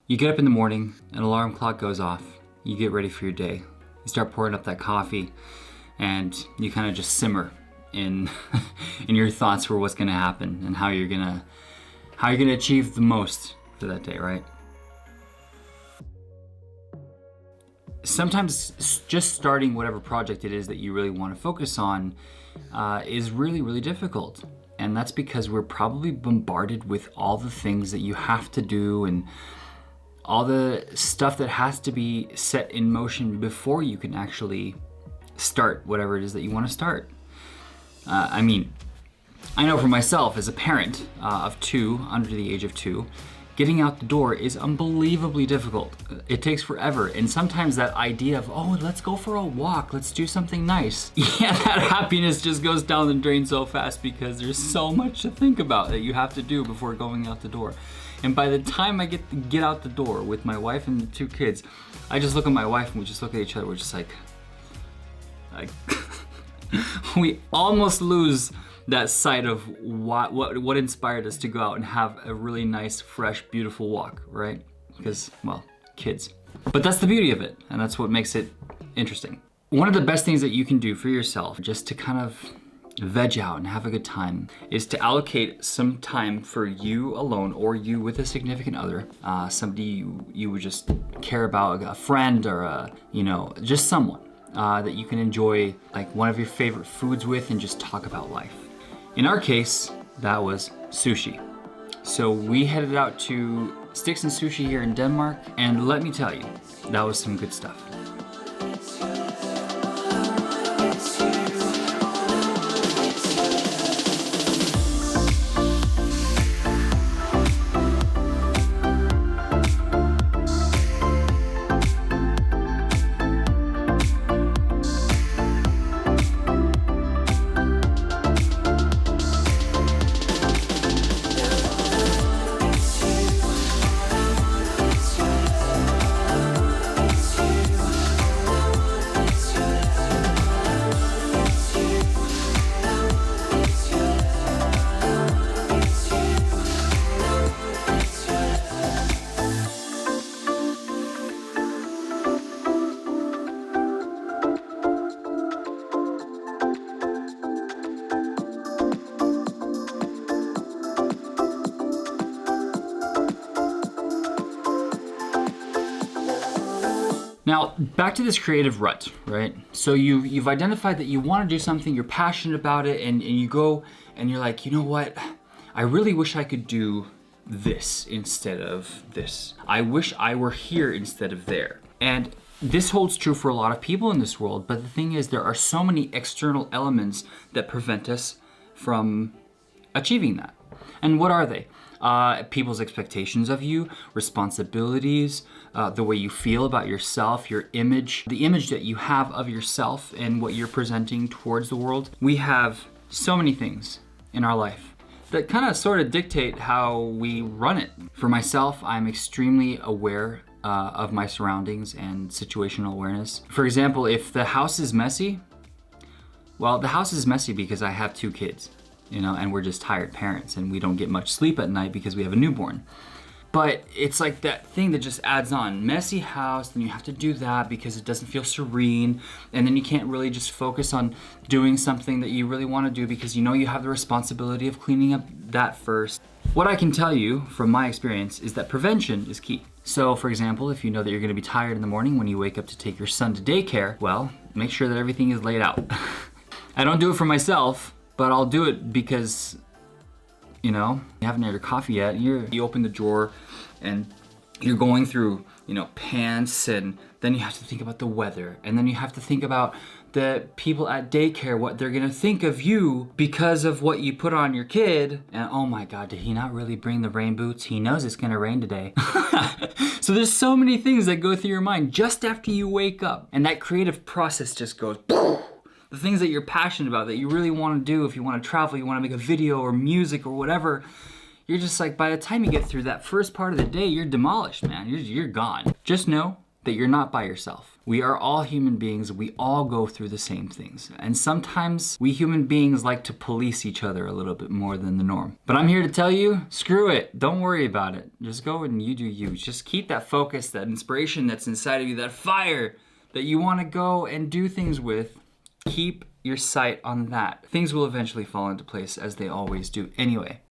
You get up in the morning, an alarm clock goes off, you get ready for your day. You start pouring up that coffee and you kind of just simmer in in your thoughts for what's gonna happen and how you're gonna achieve the most for that day, right? Sometimes just starting whatever project it is that you really want to focus on is really, really difficult. And that's because we're probably bombarded with all the things that you have to do and all the stuff that has to be set in motion before you can actually start whatever it is that you want to start. I mean, I know for myself as a parent of two, under the age of 2, getting out the door is unbelievably difficult. It takes forever. And sometimes that idea of, oh, let's go for a walk, let's do something nice. Yeah, that happiness just goes down the drain so fast because there's so much to think about that you have to do before going out the door. And by the time I get out the door with my wife and the 2 kids, I just look at my wife and we just look at each other. We're just like we almost lose that sight of what inspired us to go out and have a really nice, fresh, beautiful walk, right? Because, well, kids. But that's the beauty of it, and that's what makes it interesting. One of the best things that you can do for yourself, just to kind of veg out and have a good time, is to allocate some time for you alone or you with a significant other, somebody you would just care about, a friend or just someone that you can enjoy like one of your favorite foods with and just talk about life. In our case, that was sushi. So we headed out to Sticks and Sushi here in Denmark, and let me tell you, that was some good stuff. Now, back to this creative rut, right? So you've identified that you want to do something, you're passionate about it, and you go and you're like, you know what? I really wish I could do this instead of this. I wish I were here instead of there. And this holds true for a lot of people in this world, but the thing is there are so many external elements that prevent us from achieving that. And what are they? People's expectations of you, responsibilities, the way you feel about yourself, your image, the image that you have of yourself and what you're presenting towards the world. We have so many things in our life that kind of sort of dictate how we run it. For myself, I'm extremely aware of my surroundings and situational awareness. For example, if the house is messy, well, the house is messy because I have 2 kids. And we're just tired parents and we don't get much sleep at night because we have a newborn. But it's like that thing that just adds on. Messy house, then you have to do that because it doesn't feel serene. And then you can't really just focus on doing something that you really want to do because you have the responsibility of cleaning up that first. What I can tell you from my experience is that prevention is key. So for example, if you know that you're going to be tired in the morning when you wake up to take your son to daycare, well, make sure that everything is laid out. I don't do it for myself, but I'll do it because, you haven't had your coffee yet. You open the drawer and you're going through, pants, and then you have to think about the weather. And then you have to think about the people at daycare, what they're gonna think of you because of what you put on your kid. And oh my God, did he not really bring the rain boots? He knows it's gonna rain today. So there's so many things that go through your mind just after you wake up. And that creative process just goes the things that you're passionate about, that you really want to do, if you want to travel, you want to make a video or music or whatever, you're just like, by the time you get through that first part of the day, you're demolished, man. You're gone. Just know that you're not by yourself. We are all human beings. We all go through the same things. And sometimes we human beings like to police each other a little bit more than the norm. But I'm here to tell you, screw it. Don't worry about it. Just go and you do you. Just keep that focus, that inspiration that's inside of you, that fire that you want to go and do things with. Keep your sight on that. Things will eventually fall into place as they always do anyway.